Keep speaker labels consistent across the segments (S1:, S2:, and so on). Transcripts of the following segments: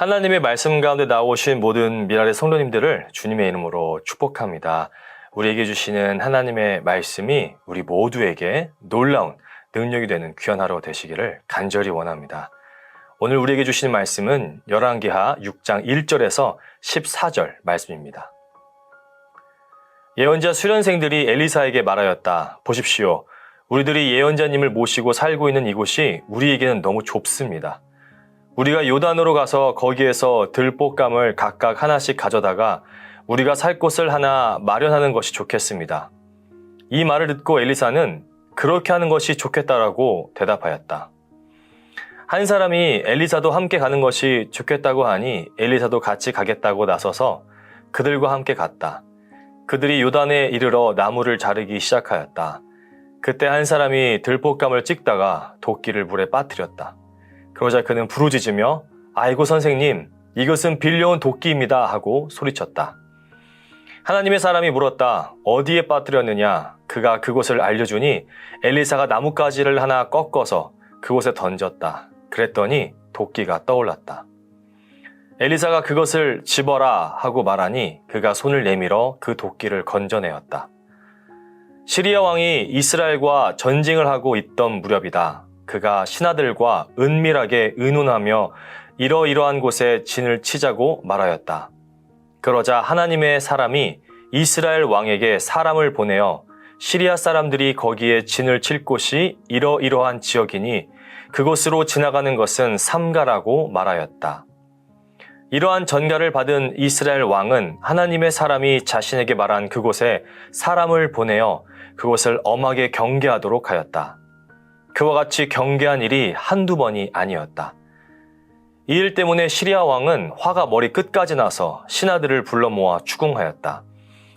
S1: 하나님의 말씀 가운데 나오신 모든 미랄의 성도님들을 주님의 이름으로 축복합니다. 우리에게 주시는 하나님의 말씀이 우리 모두에게 놀라운 능력이 되는 귀한 하루 되시기를 간절히 원합니다. 오늘 우리에게 주시는 말씀은 열왕기하 6장 1절에서 14절 말씀입니다. 예언자 수련생들이 엘리사에게 말하였다. 보십시오. 우리들이 예언자님을 모시고 살고 있는 이곳이 우리에게는 너무 좁습니다. 우리가 요단으로 가서 거기에서 들볶감을 각각 하나씩 가져다가 우리가 살 곳을 하나 마련하는 것이 좋겠습니다. 이 말을 듣고 엘리사는 그렇게 하는 것이 좋겠다라고 대답하였다. 한 사람이 엘리사도 함께 가는 것이 좋겠다고 하니 엘리사도 같이 가겠다고 나서서 그들과 함께 갔다. 그들이 요단에 이르러 나무를 자르기 시작하였다. 그때 한 사람이 들볶감을 찍다가 도끼를 물에 빠뜨렸다. 그러자 그는 부르짖으며 아이고 선생님, 이것은 빌려온 도끼입니다 하고 소리쳤다. 하나님의 사람이 물었다. 어디에 빠뜨렸느냐? 그가 그곳을 알려주니 엘리사가 나뭇가지를 하나 꺾어서 그곳에 던졌다. 그랬더니 도끼가 떠올랐다. 엘리사가 그것을 집어라 하고 말하니 그가 손을 내밀어 그 도끼를 건져내었다. 시리아 왕이 이스라엘과 전쟁을 하고 있던 무렵이다. 그가 신하들과 은밀하게 의논하며 이러이러한 곳에 진을 치자고 말하였다. 그러자 하나님의 사람이 이스라엘 왕에게 사람을 보내어 시리아 사람들이 거기에 진을 칠 곳이 이러이러한 지역이니 그곳으로 지나가는 것은 삼가라고 말하였다. 이러한 전가를 받은 이스라엘 왕은 하나님의 사람이 자신에게 말한 그곳에 사람을 보내어 그곳을 엄하게 경계하도록 하였다. 그와 같이 경계한 일이 한두 번이 아니었다. 이 일 때문에 시리아 왕은 화가 머리 끝까지 나서 신하들을 불러 모아 추궁하였다.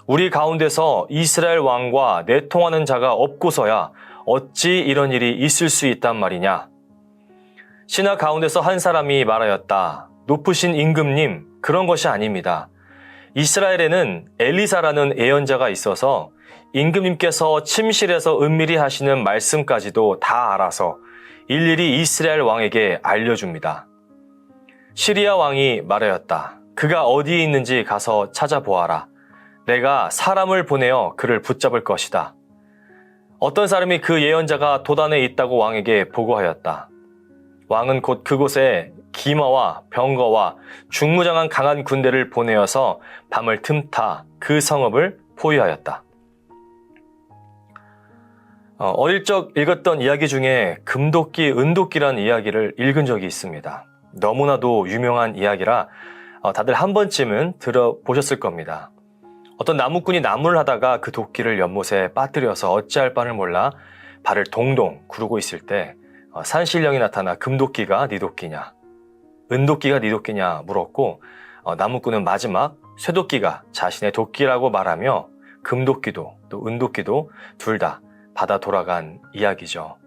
S1: 우리 가운데서 이스라엘 왕과 내통하는 자가 없고서야 어찌 이런 일이 있을 수 있단 말이냐. 신하 가운데서 한 사람이 말하였다. 높으신 임금님, 그런 것이 아닙니다. 이스라엘에는 엘리사라는 예언자가 있어서 임금님께서 침실에서 은밀히 하시는 말씀까지도 다 알아서 일일이 이스라엘 왕에게 알려줍니다. 시리아 왕이 말하였다. 그가 어디에 있는지 가서 찾아보아라. 내가 사람을 보내어 그를 붙잡을 것이다. 어떤 사람이 그 예언자가 도단에 있다고 왕에게 보고하였다. 왕은 곧 그곳에 기마와 병거와 중무장한 강한 군대를 보내어서 밤을 틈타 그 성읍을 포위하였다. 어릴 적 읽었던 이야기 중에 금도끼, 은도끼라는 이야기를 읽은 적이 있습니다. 너무나도 유명한 이야기라 다들 한 번쯤은 들어보셨을 겁니다. 어떤 나무꾼이 나무를 하다가 그 도끼를 연못에 빠뜨려서 어찌할 바를 몰라 발을 동동 구르고 있을 때 산신령이 나타나 금도끼가 네 도끼냐, 은도끼가 네 도끼냐 물었고 나무꾼은 마지막 쇠도끼가 자신의 도끼라고 말하며 금도끼도 또 은도끼도 둘 다 받아 돌아간 이야기죠.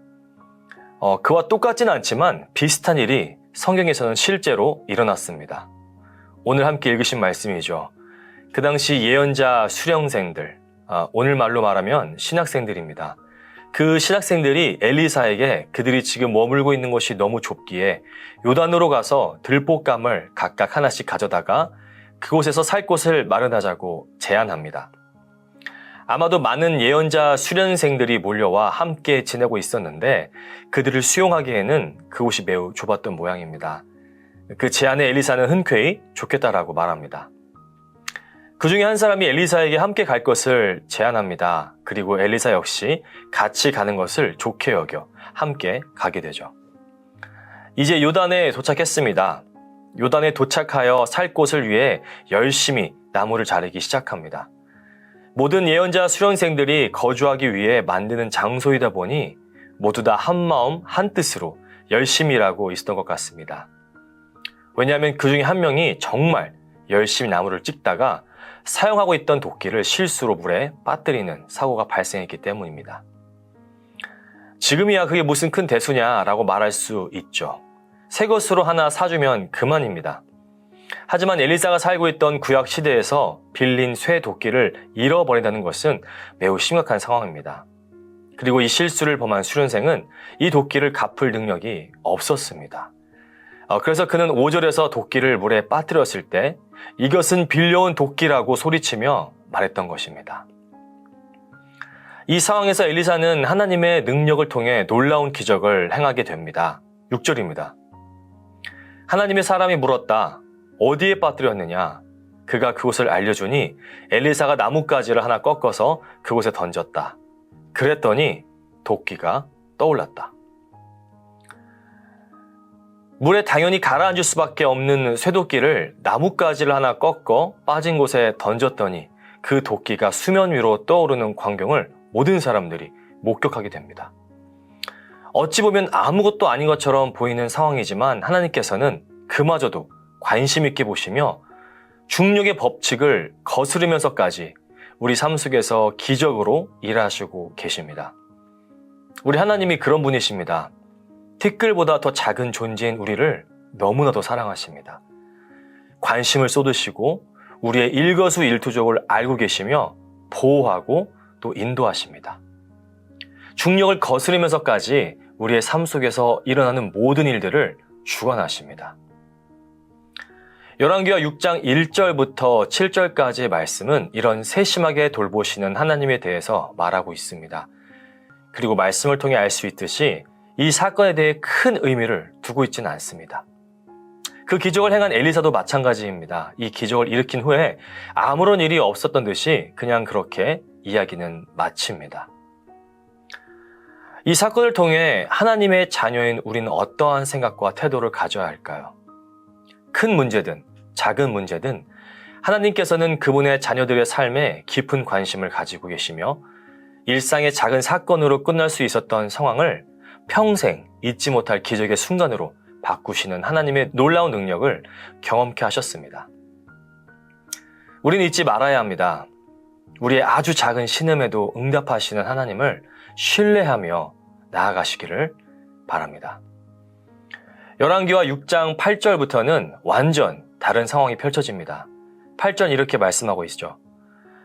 S1: 그와 똑같진 않지만 비슷한 일이 성경에서는 실제로 일어났습니다. 오늘 함께 읽으신 말씀이죠. 그 당시 예언자 수령생들, 오늘 말로 말하면 신학생들입니다. 그 신학생들이 엘리사에게 그들이 지금 머물고 있는 곳이 너무 좁기에 요단으로 가서 들볶감을 각각 하나씩 가져다가 그곳에서 살 곳을 마련하자고 제안합니다. 아마도 많은 예언자 수련생들이 몰려와 함께 지내고 있었는데 그들을 수용하기에는 그곳이 매우 좁았던 모양입니다. 그 제안에 엘리사는 흔쾌히 좋겠다라고 말합니다. 그 중에 한 사람이 엘리사에게 함께 갈 것을 제안합니다. 그리고 엘리사 역시 같이 가는 것을 좋게 여겨 함께 가게 되죠. 이제 요단에 도착했습니다. 요단에 도착하여 살 곳을 위해 열심히 나무를 자르기 시작합니다. 모든 예언자 수련생들이 거주하기 위해 만드는 장소이다 보니 모두 다 한마음 한뜻으로 열심히 일하고 있었던 것 같습니다. 왜냐하면 그 중에 한 명이 정말 열심히 나무를 찍다가 사용하고 있던 도끼를 실수로 물에 빠뜨리는 사고가 발생했기 때문입니다. 지금이야 그게 무슨 큰 대수냐라고 말할 수 있죠. 새 것으로 하나 사주면 그만입니다. 하지만 엘리사가 살고 있던 구약 시대에서 빌린 쇠 도끼를 잃어버린다는 것은 매우 심각한 상황입니다. 그리고 이 실수를 범한 수련생은 이 도끼를 갚을 능력이 없었습니다. 그래서 그는 5절에서 도끼를 물에 빠뜨렸을 때 이것은 빌려온 도끼라고 소리치며 말했던 것입니다. 이 상황에서 엘리사는 하나님의 능력을 통해 놀라운 기적을 행하게 됩니다. 6절입니다. 하나님의 사람이 물었다. 어디에 빠뜨렸느냐? 그가 그곳을 알려주니 엘리사가 나뭇가지를 하나 꺾어서 그곳에 던졌다. 그랬더니 도끼가 떠올랐다. 물에 당연히 가라앉을 수밖에 없는 쇠도끼를 나뭇가지를 하나 꺾어 빠진 곳에 던졌더니 그 도끼가 수면 위로 떠오르는 광경을 모든 사람들이 목격하게 됩니다. 어찌 보면 아무것도 아닌 것처럼 보이는 상황이지만 하나님께서는 그마저도 관심 있게 보시며 중력의 법칙을 거스르면서까지 우리 삶 속에서 기적으로 일하시고 계십니다. 우리 하나님이 그런 분이십니다. 티끌보다 더 작은 존재인 우리를 너무나도 사랑하십니다. 관심을 쏟으시고 우리의 일거수일투족을 알고 계시며 보호하고 또 인도하십니다. 중력을 거스르면서까지 우리의 삶 속에서 일어나는 모든 일들을 주관하십니다. 열왕기하 6장 1절부터 7절까지의 말씀은 이런 세심하게 돌보시는 하나님에 대해서 말하고 있습니다. 그리고 말씀을 통해 알 수 있듯이 이 사건에 대해 큰 의미를 두고 있지는 않습니다. 그 기적을 행한 엘리사도 마찬가지입니다. 이 기적을 일으킨 후에 아무런 일이 없었던 듯이 그냥 그렇게 이야기는 마칩니다. 이 사건을 통해 하나님의 자녀인 우리는 어떠한 생각과 태도를 가져야 할까요? 큰 문제든 작은 문제든 하나님께서는 그분의 자녀들의 삶에 깊은 관심을 가지고 계시며 일상의 작은 사건으로 끝날 수 있었던 상황을 평생 잊지 못할 기적의 순간으로 바꾸시는 하나님의 놀라운 능력을 경험케 하셨습니다. 우리는 잊지 말아야 합니다. 우리의 아주 작은 신음에도 응답하시는 하나님을 신뢰하며 나아가시기를 바랍니다. 열왕기하 6장 8절부터는 완전 다른 상황이 펼쳐집니다. 8절 이렇게 말씀하고 있죠.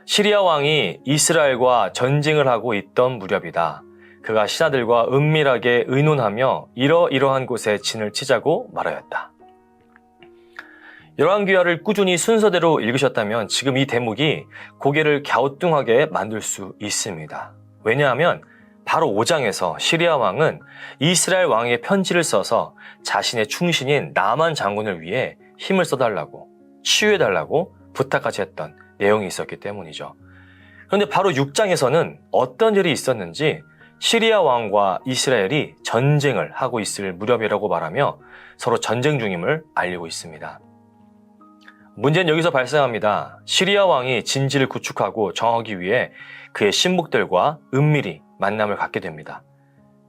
S1: 시리아 왕이 이스라엘과 전쟁을 하고 있던 무렵이다. 그가 신하들과 은밀하게 의논하며 이러이러한 곳에 진을 치자고 말하였다. 열왕기하를 꾸준히 순서대로 읽으셨다면 지금 이 대목이 고개를 갸우뚱하게 만들 수 있습니다. 왜냐하면 바로 5장에서 시리아 왕은 이스라엘 왕에게 편지를 써서 자신의 충신인 나만 장군을 위해 힘을 써달라고, 치유해달라고 부탁까지 했던 내용이 있었기 때문이죠. 그런데 바로 6장에서는 어떤 일이 있었는지 시리아 왕과 이스라엘이 전쟁을 하고 있을 무렵이라고 말하며 서로 전쟁 중임을 알리고 있습니다. 문제는 여기서 발생합니다. 시리아 왕이 진지를 구축하고 정하기 위해 그의 신복들과 은밀히 만남을 갖게 됩니다.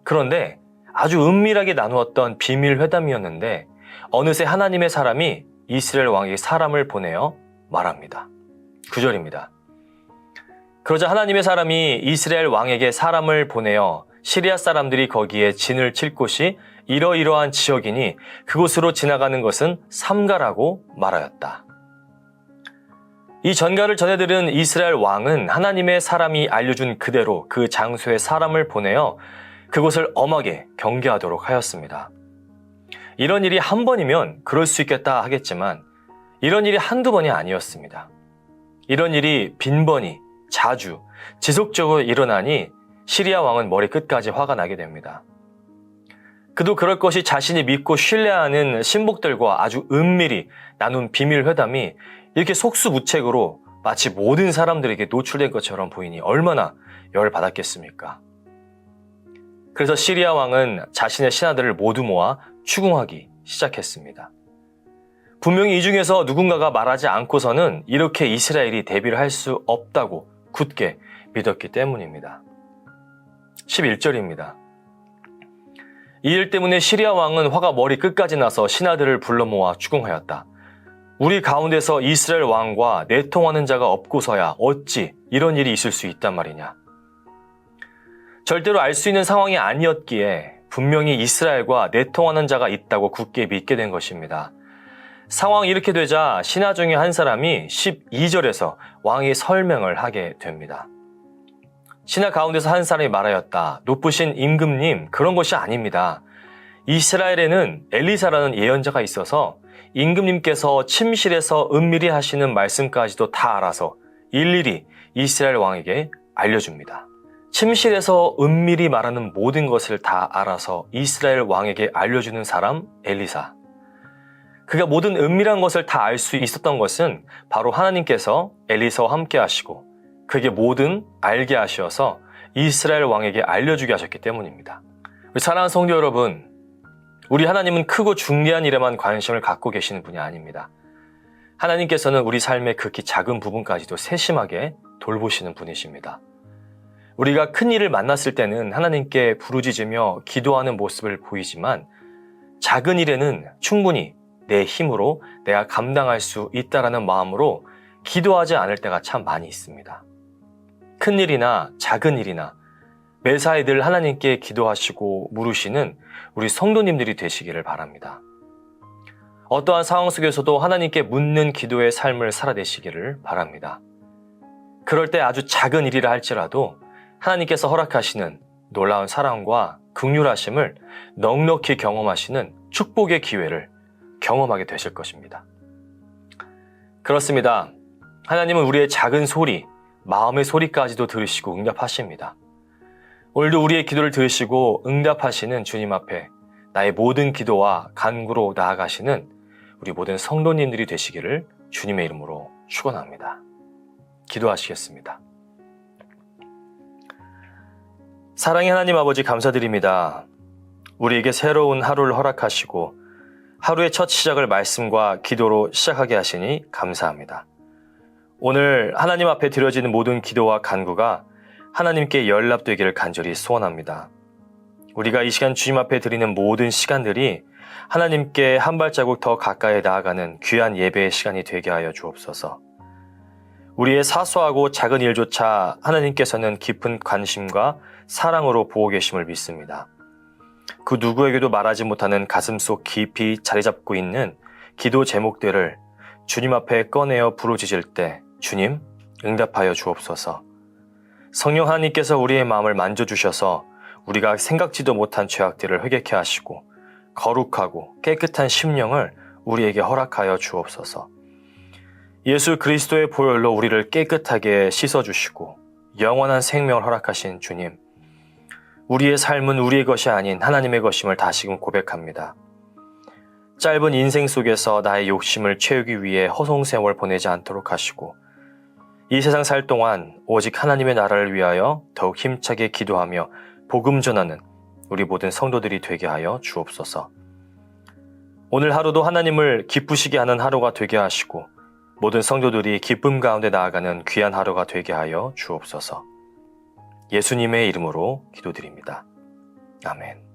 S1: 그런데 아주 은밀하게 나누었던 비밀 회담이었는데 어느새 하나님의 사람이 이스라엘 왕에게 사람을 보내어 말합니다. 9절입니다. 그러자 하나님의 사람이 이스라엘 왕에게 사람을 보내어 시리아 사람들이 거기에 진을 칠 곳이 이러이러한 지역이니 그곳으로 지나가는 것은 삼가라고 말하였다. 이 전가를 전해들은 이스라엘 왕은 하나님의 사람이 알려준 그대로 그 장소에 사람을 보내어 그곳을 엄하게 경계하도록 하였습니다. 이런 일이 한 번이면 그럴 수 있겠다 하겠지만 이런 일이 한두 번이 아니었습니다. 이런 일이 빈번히 자주 지속적으로 일어나니 시리아 왕은 머리끝까지 화가 나게 됩니다. 그도 그럴 것이 자신이 믿고 신뢰하는 신복들과 아주 은밀히 나눈 비밀 회담이 이렇게 속수무책으로 마치 모든 사람들에게 노출된 것처럼 보이니 얼마나 열받았겠습니까? 그래서 시리아 왕은 자신의 신하들을 모두 모아 추궁하기 시작했습니다. 분명히 이 중에서 누군가가 말하지 않고서는 이렇게 이스라엘이 대비를 할 수 없다고 굳게 믿었기 때문입니다. 11절입니다. 이 일 때문에 시리아 왕은 화가 머리 끝까지 나서 신하들을 불러 모아 추궁하였다. 우리 가운데서 이스라엘 왕과 내통하는 자가 없고서야 어찌 이런 일이 있을 수 있단 말이냐. 절대로 알 수 있는 상황이 아니었기에 분명히 이스라엘과 내통하는 자가 있다고 굳게 믿게 된 것입니다. 상황이 이렇게 되자 신하 중에 한 사람이 12절에서 왕이 설명을 하게 됩니다. 신하 가운데서 한 사람이 말하였다. 높으신 임금님, 그런 것이 아닙니다. 이스라엘에는 엘리사라는 예언자가 있어서 임금님께서 침실에서 은밀히 하시는 말씀까지도 다 알아서 일일이 이스라엘 왕에게 알려줍니다. 침실에서 은밀히 말하는 모든 것을 다 알아서 이스라엘 왕에게 알려주는 사람 엘리사. 그가 모든 은밀한 것을 다 알 수 있었던 것은 바로 하나님께서 엘리사와 함께 하시고 그에게 모든 알게 하셔서 이스라엘 왕에게 알려주게 하셨기 때문입니다. 사랑하는 성도 여러분, 우리 하나님은 크고 중대한 일에만 관심을 갖고 계시는 분이 아닙니다. 하나님께서는 우리 삶의 극히 작은 부분까지도 세심하게 돌보시는 분이십니다. 우리가 큰 일을 만났을 때는 하나님께 부르짖으며 기도하는 모습을 보이지만 작은 일에는 충분히 내 힘으로 내가 감당할 수 있다라는 마음으로 기도하지 않을 때가 참 많이 있습니다. 큰 일이나 작은 일이나 매사에 늘 하나님께 기도하시고 물으시는 우리 성도님들이 되시기를 바랍니다. 어떠한 상황 속에서도 하나님께 묻는 기도의 삶을 살아내시기를 바랍니다. 그럴 때 아주 작은 일이라 할지라도 하나님께서 허락하시는 놀라운 사랑과 긍휼하심을 넉넉히 경험하시는 축복의 기회를 경험하게 되실 것입니다. 그렇습니다. 하나님은 우리의 작은 소리, 마음의 소리까지도 들으시고 응답하십니다. 오늘도 우리의 기도를 들으시고 응답하시는 주님 앞에 나의 모든 기도와 간구로 나아가시는 우리 모든 성도님들이 되시기를 주님의 이름으로 축원합니다. 기도하시겠습니다. 사랑의 하나님 아버지 감사드립니다. 우리에게 새로운 하루를 허락하시고 하루의 첫 시작을 말씀과 기도로 시작하게 하시니 감사합니다. 오늘 하나님 앞에 드려지는 모든 기도와 간구가 하나님께 연락되기를 간절히 소원합니다. 우리가 이 시간 주님 앞에 드리는 모든 시간들이 하나님께 한 발자국 더 가까이 나아가는 귀한 예배의 시간이 되게 하여 주옵소서. 우리의 사소하고 작은 일조차 하나님께서는 깊은 관심과 사랑으로 보고 계심을 믿습니다. 그 누구에게도 말하지 못하는 가슴속 깊이 자리 잡고 있는 기도 제목들을 주님 앞에 꺼내어 부르짖을 때 주님 응답하여 주옵소서. 성령 하나님께서 우리의 마음을 만져주셔서 우리가 생각지도 못한 죄악들을 회개케 하시고 거룩하고 깨끗한 심령을 우리에게 허락하여 주옵소서. 예수 그리스도의 보혈로 우리를 깨끗하게 씻어주시고 영원한 생명을 허락하신 주님, 우리의 삶은 우리의 것이 아닌 하나님의 것임을 다시금 고백합니다. 짧은 인생 속에서 나의 욕심을 채우기 위해 허송세월 보내지 않도록 하시고 이 세상 살 동안 오직 하나님의 나라를 위하여 더욱 힘차게 기도하며 복음 전하는 우리 모든 성도들이 되게 하여 주옵소서. 오늘 하루도 하나님을 기쁘시게 하는 하루가 되게 하시고 모든 성도들이 기쁨 가운데 나아가는 귀한 하루가 되게 하여 주옵소서. 예수님의 이름으로 기도드립니다. 아멘.